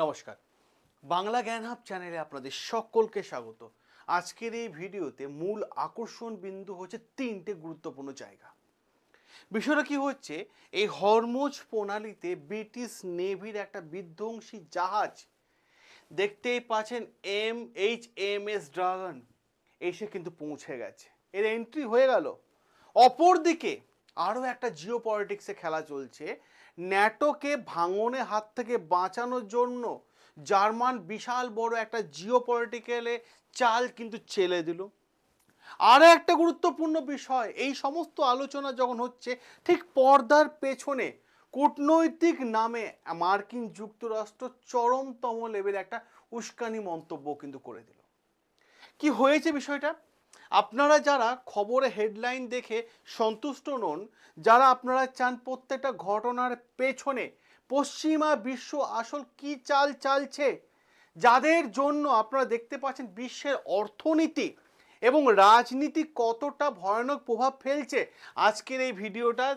নমস্কার, বাংলা জ্ঞান হাব চ্যানেলে আপনাদের সকলকে স্বাগত। আজকের এই ভিডিওতে মূল আকর্ষণ বিন্দু হচ্ছে তিনটে গুরুত্বপূর্ণ জায়গা। বিষয়টা কি হচ্ছে, এই হরমুজ প্রণালীতে ব্রিটিশ নেভির একটা বিধ্বংসী জাহাজ দেখতেই পাচ্ছেন HMS ড্রাগন এসে কিন্তু পৌঁছে গেছে, এর এন্ট্রি হয়ে গেল। অপরদিকে আরও একটা জিও পলিটিক্সে খেলা চলছে। ন্যাটোকে ভাঙনের হাত থেকে বাঁচানোর জন্য জার্মান বিশাল বড় একটা জিও পলিটিক্যালে চাল কিন্তু চেলে দিল। আরও একটা গুরুত্বপূর্ণ বিষয়, এই সমস্ত আলোচনা যখন হচ্ছে ঠিক পর্দার পেছনে কূটনৈতিক নামে মার্কিন যুক্তরাষ্ট্র চরমতম লেভেলে একটা উস্কানি মন্তব্য কিন্তু করে দিল। কি হয়েছে বিষয়টা? আপনারা যারা খবরে হেডলাইন দেখে সন্তুষ্ট নন, যারা আপনারা চান প্রত্যেকটা ঘটনার পেছনে পশ্চিমা বিশ্ব আসল কি চাল চালছে, যাদের জন্য আপনারা দেখতে পাচ্ছেন বিশ্বের অর্থনীতি এবং রাজনীতি কতটা ভয়ানক প্রভাব ফেলছে, আজকের এই ভিডিওটা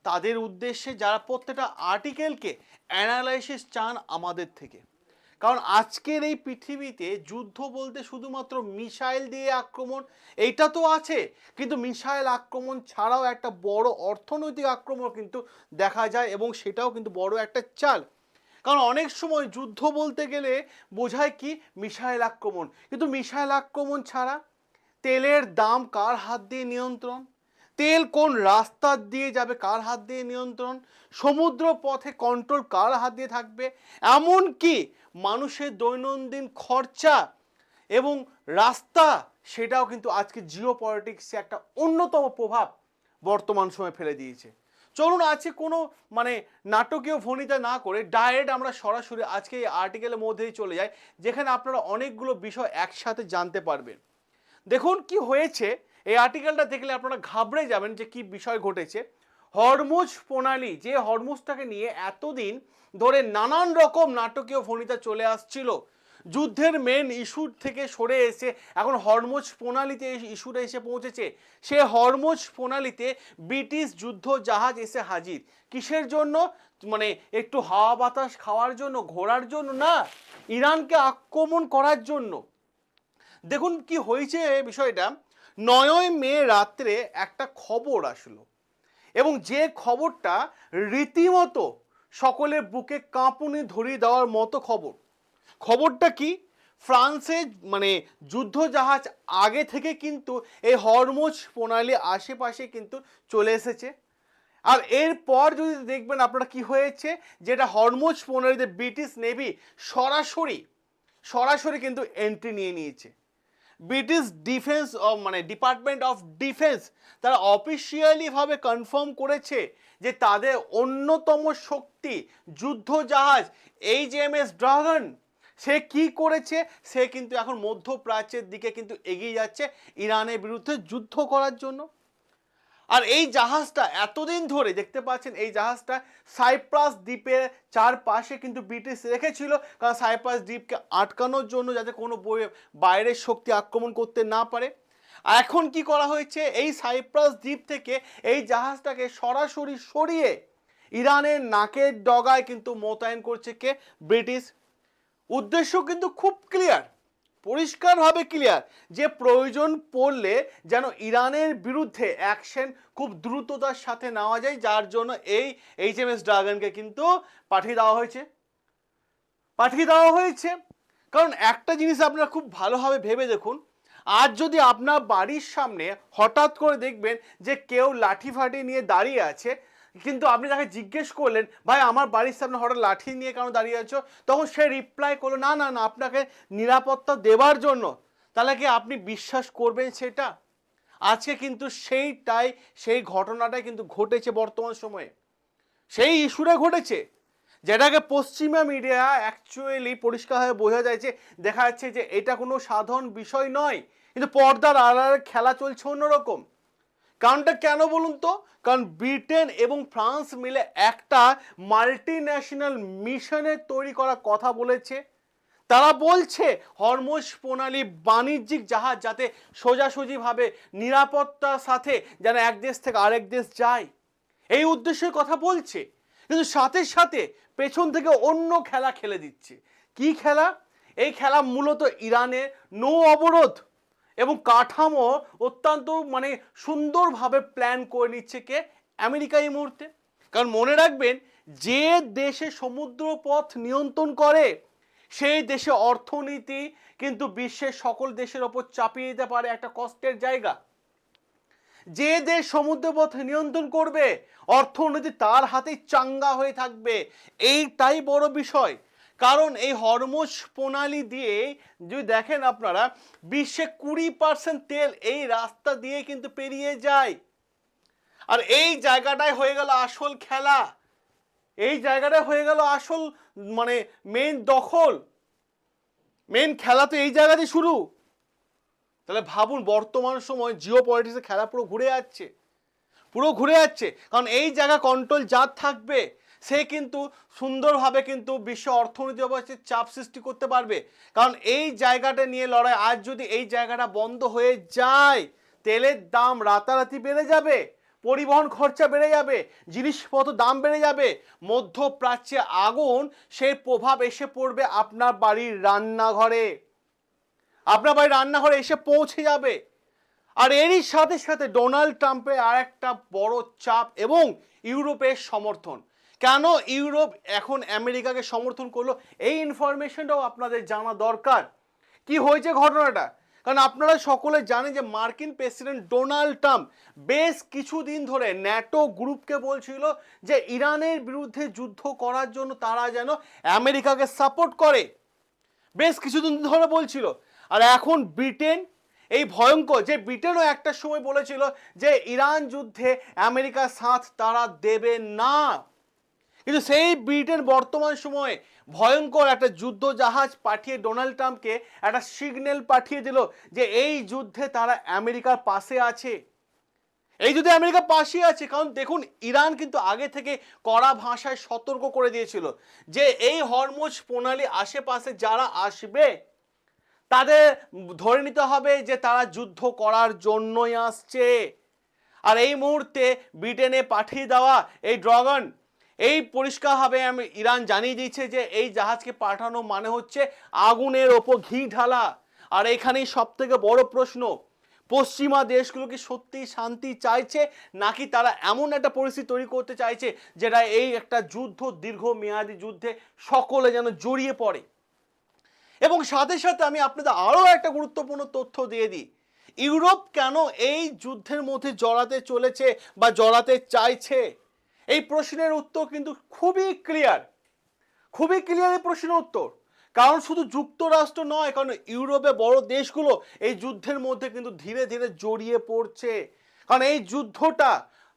তাদের উদ্দেশ্যে যারা প্রত্যেকটা আর্টিকেলকে অ্যানালাইসিস চান আমাদের থেকে। কারণ আজকের এই পৃথিবীতে যুদ্ধ বলতে শুধুমাত্র মিসাইল দিয়ে আক্রমণ এইটা তো আছে, কিন্তু মিসাইল আক্রমণ ছাড়াও একটা বড় অর্থনৈতিক আক্রমণ কিন্তু দেখা যায়, এবং সেটাও কিন্তু বড় একটা চাল। কারণ অনেক সময় যুদ্ধ বলতে গেলে বোঝায় কি মিসাইল আক্রমণ, কিন্তু মিসাইল আক্রমণ ছাড়া তেলের দাম কার হাত দিয়ে নিয়ন্ত্রণ, তেল কোন রাস্তা দিয়ে যাবে কার হাত দিয়ে নিয়ন্ত্রণ, সমুদ্র পথে কন্ট্রোল কার হাত দিয়ে থাকবে, এমন কি মানুষের দৈনন্দিন খরচা এবং রাস্তা, সেটাও কিন্তু আজকে জিও পলিটিক্সে একটা অন্যতম প্রভাব বর্তমান সময়ে ফেলে দিয়েছে। চলুন আজকে কোনো নাটকীয় ভনিতা না করে ডাইরেক্ট আমরা সরাসরি আজকে এই আর্টিকেলের মধ্যেই চলে যাই, যেখানে আপনারা অনেকগুলো বিষয় একসাথে জানতে পারবেন। দেখুন কি হয়েছে, এই আর্টিকেলটা দেখলে আপনারা ঘাবড়ে যাবেন যে কি বিষয় ঘটেছে। হরমুজ প্রণালী, যে হরমুজটাকে নিয়ে এতদিন ধরে নানান রকম নাটকীয় ভনিতা চলে আসছিল, যুদ্ধের মেন ইস্যু থেকে সরে এসে এখন হরমুজ প্রণালীতে এই ইস্যুটা এসে পৌঁছেছে। সে হরমুজ প্রণালীতে ব্রিটিশ যুদ্ধ জাহাজ এসে হাজির। কিসের জন্য? একটু হাওয়া বাতাস খাওয়ার জন্য, ঘোরার জন্য না, ইরানকে আক্রমণ করার জন্য। দেখুন কি হয়েছে বিষয়টা। 9ই মে রাত্রে একটা খবর আসলো, এবং যে খবরটা রীতিমতো সকলের বুকে কাঁপুনি ধরিয়ে দেওয়ার মতো খবর। খবরটা কি? ফ্রান্সে যুদ্ধ জাহাজ আগে থেকে কিন্তু এই হরমুজ প্রণালী আশেপাশে কিন্তু চলে এসেছে। আর এরপর যদি দেখবেন আপনারা কি হয়েছে, যেটা হরমুজ প্রণালীতে ব্রিটিশ নেভি সরাসরি কিন্তু এন্ট্রি নিয়ে নিয়েছে। British defence department of defence তারা অফিসিয়ালি ভাবে কনফার্ম করেছে যে তাদের অন্যতম শক্তি যুদ্ধ জাহাজ HMS ড্রাগন সে কি করেছে, সে কিন্তু এখন মধ্যপ্রাচ্যের দিকে কিন্তু এগিয়ে যাচ্ছে ইরানের বিরুদ্ধে যুদ্ধ করার জন্য। আর এই জাহাজটা এতদিন ধরে দেখতে পাচ্ছেন, এই জাহাজটা সাইপ্রাস দ্বীপের চারপাশে কিন্তু ব্রিটিশ রেখেছিল, কারণ সাইপ্রাস দ্বীপকে আটকানোর জন্য যাতে কোনো বাইরের শক্তি আক্রমণ করতে না পারে। আর এখন কি করা হয়েছে, এই সাইপ্রাস দ্বীপ থেকে এই জাহাজটাকে সরাসরি সরিয়ে ইরানের নাকের ডগায় কিন্তু মোতায়েন করছে কে? ব্রিটিশ। উদ্দেশ্য কিন্তু খুব ক্লিয়ার, পরিষ্কারভাবে ক্লিয়ার, যে প্রয়োজন পড়লে যেন ইরানের বিরুদ্ধে অ্যাকশন খুব দ্রুততার সাথে নেওয়া যায়, যার জন্য এই HMS ড্রাগনকে কিন্তু পাঠিয়ে দেওয়া হয়েছে। কারণ একটা জিনিস আপনারা খুব ভালোভাবে ভেবে দেখুন, আজ যদি আপনার বাড়ির সামনে হঠাৎ করে দেখবেন যে কেউ লাঠি ফাটি নিয়ে দাঁড়িয়ে আছে, কিন্তু আপনি তাকে জিজ্ঞেস করলেন, ভাই আমার বাড়ির সামনে হঠাৎ লাঠি নিয়ে কেন দাঁড়িয়ে আছো, তখন সে রিপ্লাই করলো, না না না আপনাকে নিরাপত্তা দেওয়ার জন্য। তাহলে কি আপনি বিশ্বাস করবেন সেটা? আজকে কিন্তু সেই ঘটনাটাই কিন্তু ঘটেছে বর্তমান সময়ে, সেই ইস্যুটা ঘটেছে, যেটাকে পশ্চিমা মিডিয়া অ্যাকচুয়ালি পরিষ্কারভাবে বোঝা যাচ্ছে, দেখা যাচ্ছে যে এটা কোনো সাধারণ বিষয় নয়, কিন্তু পর্দার আড়ালে খেলা চলছে অন্যরকম। কারণটা কেন বলুন তো? কারণ ব্রিটেন এবং ফ্রান্স মিলে একটা মাল্টিন্যাশনাল মিশনের তৈরি করার কথা বলেছে। তারা বলছে হরমুজ প্রণালী বাণিজ্যিক জাহাজ যাতে সোজাসুজিভাবে নিরাপত্তার সাথে যেন এক দেশ থেকে আরেক দেশ যায়, এই উদ্দেশ্যের কথা বলছে। কিন্তু সাথে সাথে পেছন থেকে অন্য খেলা খেলে দিচ্ছে। কি খেলা? এই খেলা মূলত ইরানের নৌ অবরোধ এবং কাঠামো অত্যন্ত মানে সুন্দরভাবে প্ল্যান করে নিচ্ছে কে? আমেরিকা এই মুহূর্তে। কারণ মনে রাখবেন, যে দেশে সমুদ্রপথ নিয়ন্ত্রণ করে সেই দেশে অর্থনীতি কিন্তু বিশ্বের সকল দেশের ওপর চাপিয়ে দিতে পারে একটা কষ্টের জায়গা। যে দেশ সমুদ্রপথ নিয়ন্ত্রণ করবে অর্থনীতি তার হাতেই চাঙ্গা হয়ে থাকবে। এইটাই বড় বিষয়। কারণ এই হরমুজ প্রণালী দিয়ে যদি দেখেন আপনারা, বিশ্বে 20% তেল এই রাস্তা দিয়ে কিন্তু পেরিয়ে যায়। আর এই জায়গাটাই হয়ে গেল আসল খেলা, এই জায়গাটাই হয়ে গেল আসল মানে মেন দখল, মেন খেলা তো এই জায়গাতেই শুরু। তাহলে ভাবুন বর্তমান সময় জিও পলিটিক্সের খেলা পুরো ঘুরে যাচ্ছে, পুরো ঘুরে যাচ্ছে। কারণ এই জায়গা কন্ট্রোল যার থাকবে সে কিন্তু সুন্দরভাবে কিন্তু বিশ্ব অর্থনীতি অবস্থায় চাপ সৃষ্টি করতে পারবে। কারণ এই জায়গাটা নিয়ে লড়াই, আজ যদি এই জায়গাটা বন্ধ হয়ে যায় তেলের দাম রাতারাতি বেড়ে যাবে, পরিবহন খরচা বেড়ে যাবে, জিনিসপত্র দাম বেড়ে যাবে, মধ্যপ্রাচ্যে আগুন সেই প্রভাব এসে পড়বে আপনার বাড়ির রান্নাঘরে, আপনার বাড়ির রান্নাঘরে এসে পৌঁছে যাবে। আর এরই সাথে সাথে ডোনাল্ড ট্রাম্পের আর একটা বড় চাপ এবং ইউরোপের সমর্থন। কেন ইউরোপ এখন আমেরিকাকে সমর্থন করলো এই ইনফরমেশনটাও আপনাদের জানা দরকার। কি হয়েছে ঘটনাটা? কারণ আপনারা সকলে জানেন যে মার্কিন প্রেসিডেন্ট ডোনাল্ড ট্রাম্প বেশ কিছুদিন ধরে ন্যাটো গ্রুপকে বলছিল যে ইরানের বিরুদ্ধে যুদ্ধ করার জন্য তারা যেন আমেরিকাকে সাপোর্ট করে, বেশ কিছুদিন ধরে বলছিল। আর এখন ব্রিটেন, এই ভয়ঙ্কর যে ব্রিটেনও একটা সময় বলেছিল যে ইরান যুদ্ধে আমেরিকার সাথ তারা দেবে না, কিন্তু সেই ব্রিটেন বর্তমান সময়ে ভয়ঙ্কর একটা যুদ্ধ জাহাজ পাঠিয়ে ডোনাল্ড ট্রাম্পকে একটা সিগন্যাল পাঠিয়ে দিল যে এই যুদ্ধে তারা আমেরিকার পাশে আছে। এই যুদ্ধে আমেরিকার পাশে আছে। কারণ দেখুন ইরান কিন্তু আগে থেকে কড়া ভাষায় সতর্ক করে দিয়েছিল যে এই হরমুজ প্রণালী আশেপাশে যারা আসবে তাদের ধরে নিতে হবে যে তারা যুদ্ধ করার জন্যই আসছে। আর এই মুহূর্তে ব্রিটেনে পাঠিয়ে দেওয়া এই ড্রাগন এই পরিষ্কারভাবে ইরান জানিয়ে দিচ্ছে যে এই জাহাজকে পাঠানো মানে হচ্ছে আগুনের ওপর ঘি ঢালা। আর এখানেই সব থেকে বড় প্রশ্ন, পশ্চিমা দেশগুলো কি সত্যি শান্তি চাইছে, নাকি তারা এমন একটা পরিস্থিতি তৈরি করতে চাইছে যেটা এই একটা যুদ্ধ, দীর্ঘমেয়াদী যুদ্ধে সকলে যেন জড়িয়ে পড়ে। এবং সাথে সাথে আমি আপনাদের আরও একটা গুরুত্বপূর্ণ তথ্য দিয়ে দিই, ইউরোপ কেন এই যুদ্ধের মধ্যে জড়াতে চলেছে বা জড়াতে চাইছে। এই প্রশ্নের উত্তর কিন্তু খুবই ক্লিয়ার, খুবই ক্লিয়ার এই প্রশ্নের উত্তর। কারণ শুধু যুক্তরাষ্ট্র নয়, কারণ ইউরোপে বড় দেশগুলো এই যুদ্ধের মধ্যে কিন্তু ধীরে ধীরে জড়িয়ে পড়ছে। কারণ এই যুদ্ধটা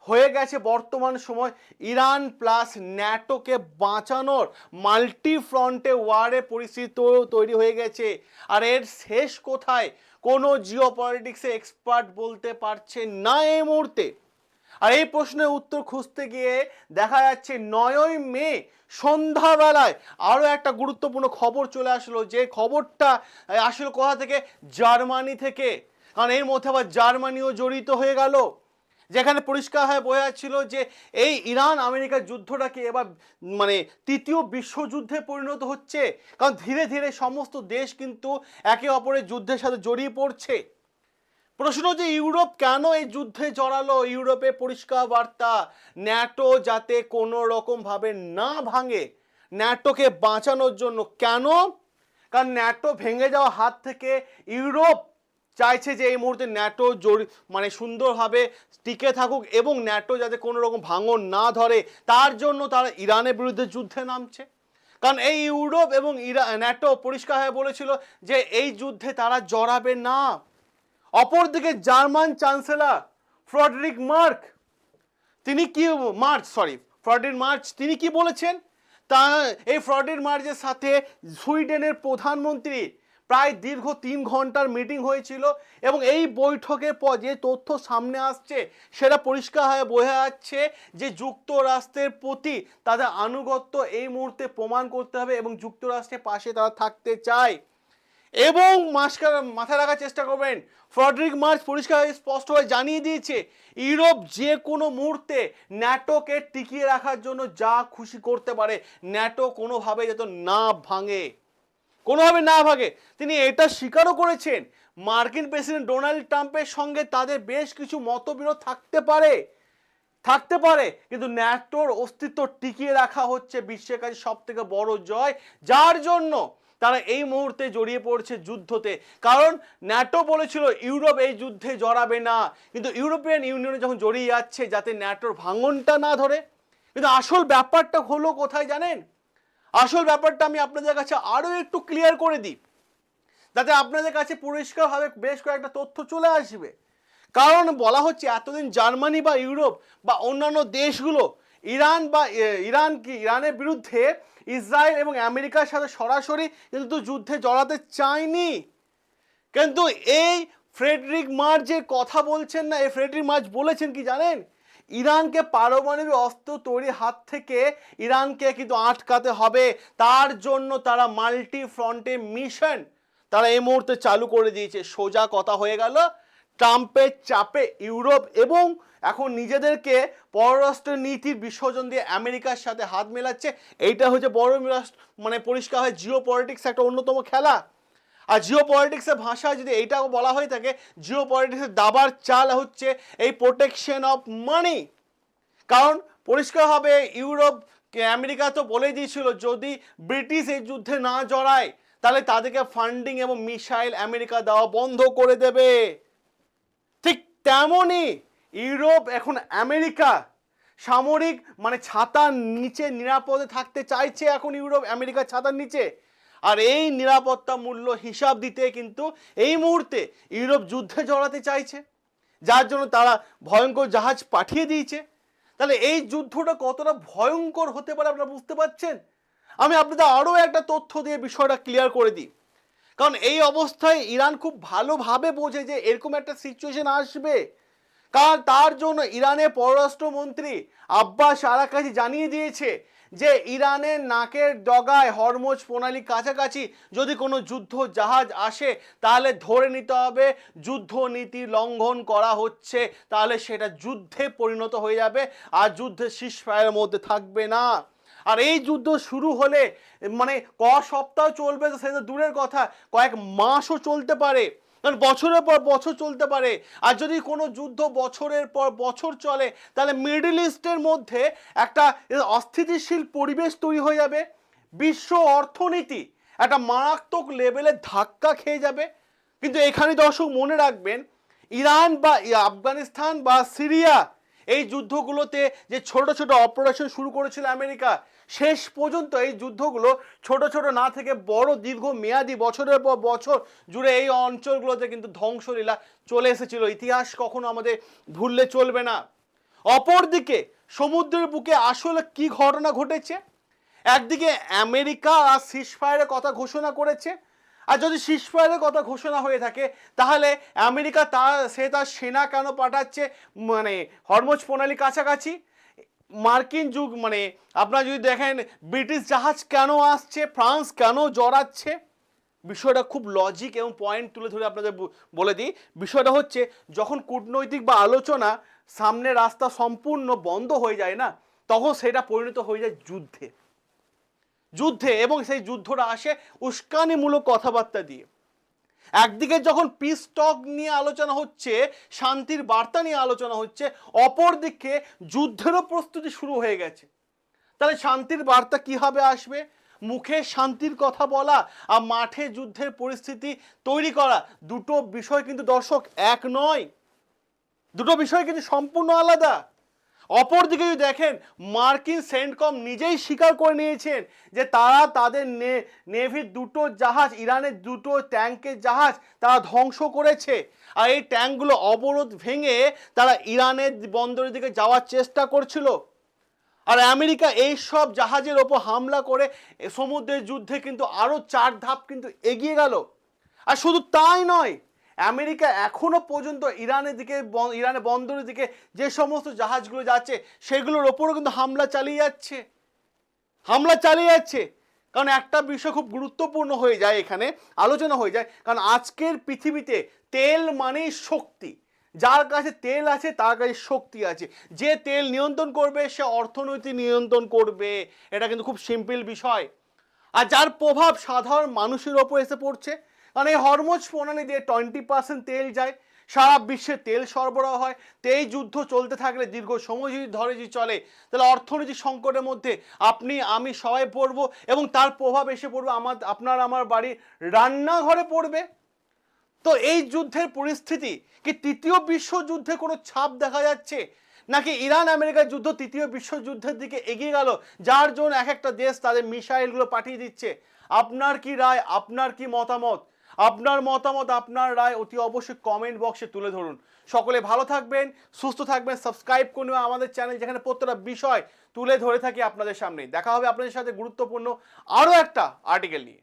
হয়ে গেছে বর্তমান সময় ইরান প্লাস ন্যাটোকে বাঁচানোর মাল্টি ফ্রন্টে ওয়ারে পরিস্থিতি তৈরি হয়ে গেছে। আর এর শেষ কোথায় কোনো জিও পলিটিক্সে এক্সপার্ট বলতে পারছে না এই মুহূর্তে। আর এই প্রশ্নের উত্তর খুঁজতে গিয়ে দেখা যাচ্ছে 9ই মে সন্ধ্যাবেলায় আরও একটা গুরুত্বপূর্ণ খবর চলে আসলো, যে খবরটা আসলে কোথা থেকে? জার্মানি থেকে। কারণ এর মধ্যে আবার জার্মানিও জড়িত হয়ে গেল, যেখানে পরিষ্কার হয়ে বোঝা যাচ্ছিল যে এই ইরান আমেরিকার যুদ্ধটাকে এবার মানে তৃতীয় বিশ্বযুদ্ধে পরিণত হচ্ছে। কারণ ধীরে ধীরে সমস্ত দেশ কিন্তু একে অপরের যুদ্ধের সাথে জড়িয়ে পড়ছে। প্রশ্ন যে ইউরোপ কেন এই যুদ্ধে জড়ালো? ইউরোপে পরিষ্কার বার্তা, ন্যাটো যাতে কোনো রকম ভাবে না ভাঙে, ন্যাটোকে বাঁচানোর জন্য। কেন? কারণ ন্যাটো ভেঙে যাওয়া হাত থেকে ইউরোপ চাইছে যে এই মুহূর্তে ন্যাটো মানে সুন্দরভাবে টিকে থাকুক এবং ন্যাটো যাতে কোনো রকম ভাঙন না ধরে, তার জন্য তারা ইরানের বিরুদ্ধে যুদ্ধে নামছে। কারণ এই ইউরোপ এবং ন্যাটো পরিষ্কারভাবে বলেছিল যে এই যুদ্ধে তারা জড়াবে না। অপরদিকে জার্মান চ্যান্সেলর ফ্রেডরিক মার্চ তিনি কি বলেছেন? তা এই ফ্রেডরিক মার্চের সাথে সুইডেনের প্রধানমন্ত্রী প্রায় দীর্ঘ 3 ঘন্টার মিটিং হয়েছিল এবং এই বৈঠকের পর যে তথ্য সামনে আসছে সেটা পরিষ্কারভাবে বোঝা যাচ্ছে যে যুক্তরাষ্ট্রের প্রতি তাদের আনুগত্য এই মুহূর্তে প্রমাণ করতে হবে এবং যুক্তরাষ্ট্রের পাশে তারা থাকতে চায়। এবং মাথায় রাখার চেষ্টা করবেন, ফ্রেডরিক মার্চ পরিষ্কার স্পষ্টভাবে জানিয়ে দিয়েছে ইউরোপ যে কোনো মুহূর্তে ন্যাটোকে টিকিয়ে রাখার জন্য যা খুশি করতে পারে, ন্যাটো কোনোভাবে যাতে না ভাঙে, কোনোভাবে না ভাগে। তিনি এটা স্বীকারও করেছেন মার্কিন প্রেসিডেন্ট ডোনাল্ড ট্রাম্পের সঙ্গে তাদের বেশ কিছু মতবিরোধ থাকতে পারে, কিন্তু ন্যাটোর অস্তিত্ব টিকিয়ে রাখা হচ্ছে বিশ্বের কাছে সব থেকে বড় জয়, যার জন্য তারা এই মুহূর্তে জড়িয়ে পড়ছে যুদ্ধতে। কারণ ন্যাটো বলেছিল ইউরোপ এই যুদ্ধে জড়াবে না, কিন্তু ইউরোপিয়ান ইউনিয়নে যখন জড়িয়ে যাচ্ছে যাতে ন্যাটোর ভাঙনটা না ধরে। কিন্তু আসল ব্যাপারটা হলো কোথায় জানেন? আসল ব্যাপারটা আমি আপনাদের কাছে আরো একটু ক্লিয়ার করে দিই, যাতে আপনাদের কাছে পরিষ্কারভাবে বেশ কয়েকটা তথ্য চলে আসবে। কারণ বলা হচ্ছে এতদিন জার্মানি বা ইউরোপ বা অন্যান্য দেশগুলো ইরানের বিরুদ্ধে ইসরায়েল এবং আমেরিকার সাথে সরাসরি কিন্তু যুদ্ধে জড়াতে চায়নি। কিন্তু এই ফ্রেডরিক মার্চ যে কথা বলছেন না, এই ফ্রেডরিক মার্চ বলেছেন কি জানেন? ইরানকে পারমাণবিক অস্ত্র তৈরির হাত থেকে ইরানকে কিন্তু আটকাতে হবে, তার জন্য তারা মাল্টি ফ্রন্টে মিশন তারা এই মুহূর্তে চালু করে দিয়েছে। সোজা কথা হয়ে গেল, ট্রাম্পের চাপে ইউরোপ এবং এখন নিজেদেরকে পররাষ্ট্র নীতির বিসর্জন দিয়ে আমেরিকার সাথে হাত মেলাচ্ছে। এইটা হচ্ছে বড় মানে পরিষ্কার হয় জিও পলিটিক্স একটা অন্যতম খেলা। আর জিও পলিটিক্সের ভাষায় যদি এইটাও বলা হয়ে থাকে, জিও পলিটিক্সের দাবার চাল হচ্ছে এই প্রোটেকশন অফ মানি। কারণ পরিষ্কারভাবে ইউরোপ আমেরিকা তো বলে দিয়েছিল যদি ব্রিটিশ এই যুদ্ধে না জড়ায় তাহলে তাদেরকে ফান্ডিং এবং মিসাইল আমেরিকা দেওয়া বন্ধ করে দেবে। ঠিক তেমনই ইউরোপ এখন আমেরিকা সামরিক মানে ছাতার নিচে নিরাপদে থাকতে চাইছে, এখন ইউরোপ আমেরিকার ছাতার নিচে। আর এই নিরাপত্তা মূল্য হিসাব দিতে কিন্তু এই মুহূর্তে ইউরোপ যুদ্ধে জড়াতে চাইছে, যার জন্য তারা ভয়ঙ্কর জাহাজ পাঠিয়ে দিয়েছে। তাহলে এই যুদ্ধটা কতটা ভয়ঙ্কর হতে পারে আপনারা বুঝতে পারছেন? আমি আপনাদের আরও একটা তথ্য দিয়ে বিষয়টা ক্লিয়ার করে দিই। কারণ এই অবস্থায় ইরান খুব ভালোভাবে বোঝে যে এরকম একটা সিচুয়েশন আসবে। কারণ তার জন্য ইরানের পররাষ্ট্রমন্ত্রী আব্বাস আরাকাচি জানিয়ে দিয়েছে যে ইরানের নাকের ডগায় হরমুজ প্রণালী কাছাকাছি যদি কোনো যুদ্ধ জাহাজ আসে তাহলে ধরে নিতে হবে যুদ্ধ নীতি লঙ্ঘন করা হচ্ছে, তাহলে সেটা যুদ্ধে পরিণত হয়ে যাবে আর যুদ্ধের সিজফায়ারের মধ্যে থাকবে না। আর এই যুদ্ধ শুরু হলে মানে সপ্তাহ চলবে তো সেটা দূরের কথা, কয়েক মাসও চলতে পারে, কারণ বছরের পর বছর চলতে পারে। আর যদি কোনো যুদ্ধ বছরের পর বছর চলে তাহলে মিডল ইস্টের মধ্যে একটা অস্থিতিশীল পরিবেশ তৈরি হয়ে যাবে, বিশ্ব অর্থনীতি একটা মারাত্মক লেভেলে ধাক্কা খেয়ে যাবে। কিন্তু এখানে দর্শক মনে রাখবেন, ইরান বা আফগানিস্তান বা সিরিয়া এই যুদ্ধগুলোতে যে ছোট ছোট অপারেশন শুরু করেছিল আমেরিকা, শেষ পর্যন্ত এই যুদ্ধগুলো ছোট ছোট না থেকে বড় দীর্ঘ মেয়াদি বছরের পর বছর জুড়ে এই অঞ্চলগুলোতে কিন্তু ধ্বংসলীলা চলে এসেছিল। ইতিহাস কখনো আমাদের ভুললে চলবে না। অপরদিকে সমুদ্রের বুকে আসলে কি ঘটনা ঘটেছে? একদিকে আমেরিকা আর সিজফায়ারের কথা ঘোষণা করেছে, আর যদি সিজফায়ারের কথা ঘোষণা হয়ে থাকে তাহলে আমেরিকা তার সেনা কেন পাঠাচ্ছে মানে হরমুজ প্রণালী কাছাকাছি? মার্কিন মানে আপনারা যদি দেখেন ব্রিটিশ জাহাজ কেন আসছে, ফ্রান্স কেন জড়াচ্ছে? বিষয়টা খুব লজিক এবং পয়েন্ট তুলে ধরে আপনাদের বলে দিই। বিষয়টা হচ্ছে যখন কূটনৈতিক বা আলোচনা সামনে রাস্তা সম্পূর্ণ বন্ধ হয়ে যায় না, তখন সেটা পরিণত হয়ে যায় যুদ্ধে এবং সেই যুদ্ধটা আসে উস্কানিমূলক কথাবার্তা দিয়ে। একদিকে যখন পিস টক নিয়ে আলোচনা হচ্ছে, শান্তির বার্তা নিয়ে আলোচনা হচ্ছে, অপরদিকে যুদ্ধেরও প্রস্তুতি শুরু হয়ে গেছে। তাহলে শান্তির বার্তা কিভাবে আসবে? মুখে শান্তির কথা বলা আর মাঠে যুদ্ধের পরিস্থিতি তৈরি করা দুটো বিষয় কিন্তু দর্শক এক নয়, দুটো বিষয় কিন্তু সম্পূর্ণ আলাদা। অপরদিকে যদি দেখেন মার্কিন সেন্টকম নিজেই স্বীকার করে নিয়েছেন যে তারা তাদের নেভির দুটো জাহাজ, ইরানের দুটো ট্যাঙ্কের জাহাজ তারা ধ্বংস করেছে। আর এই ট্যাঙ্কগুলো অবরোধ ভেঙে তারা ইরানের বন্দরের দিকে যাওয়ার চেষ্টা করছিল। আর আমেরিকা এই সব জাহাজের ওপর হামলা করে সমুদ্রের যুদ্ধে কিন্তু আরও 4 ধাপ কিন্তু এগিয়ে গেল। আর শুধু তাই নয়, আমেরিকা এখনো পর্যন্ত ইরানের বন্দরের দিকে যে সমস্ত জাহাজগুলো যাচ্ছে সেগুলোর ওপরও কিন্তু হামলা চালিয়ে যাচ্ছে। কারণ একটা বিষয় খুব গুরুত্বপূর্ণ হয়ে যায়, এখানে আলোচনা হয়ে যায়, কারণ আজকের পৃথিবীতে তেল মানেই শক্তি। যার কাছে তেল আছে তার কাছে শক্তি আছে। যে তেল নিয়ন্ত্রণ করবে সে অর্থনীতি নিয়ন্ত্রণ করবে, এটা কিন্তু খুব সিম্পল বিষয়। আর যার প্রভাব সাধারণ মানুষের ওপর এসে পড়ছে, কারণ এই হরমোজ প্রণালী দিয়ে 20% তেল যায়, সারা বিশ্বে তেল সরবরাহ হয়। তো এই যুদ্ধ চলতে থাকলে দীর্ঘ সময় যদি ধরে যদি চলে, তাহলে অর্থনৈতিক সংকটের মধ্যে আপনি আমি সবাই পড়বো, এবং তার প্রভাব এসে পড়বে আপনার আমার বাড়ির রান্নাঘরে পড়বে। তো এই যুদ্ধের পরিস্থিতি কি তৃতীয় বিশ্বযুদ্ধে কোনো ছাপ দেখা যাচ্ছে, নাকি ইরান আমেরিকার যুদ্ধ তৃতীয় বিশ্বযুদ্ধের দিকে এগিয়ে গেল, যার জন্য এক একটা দেশ তাদের মিসাইলগুলো পাঠিয়ে দিচ্ছে? আপনার কি রায়, আপনার কি মতামত? আপনার মতামত, আপনার রায় অতি অবশ্যই কমেন্ট বক্সে তুলে ধরুন। সকলে ভালো থাকবেন, সুস্থ থাকবেন, সাবস্ক্রাইব করুন আমাদের চ্যানেল, যেখানে প্রত্যেকটা বিষয় তুলে ধরে থাকি আপনাদের সামনে। দেখা হবে আপনাদের সাথে গুরুত্বপূর্ণ আরও একটা আর্টিকেল নিয়ে।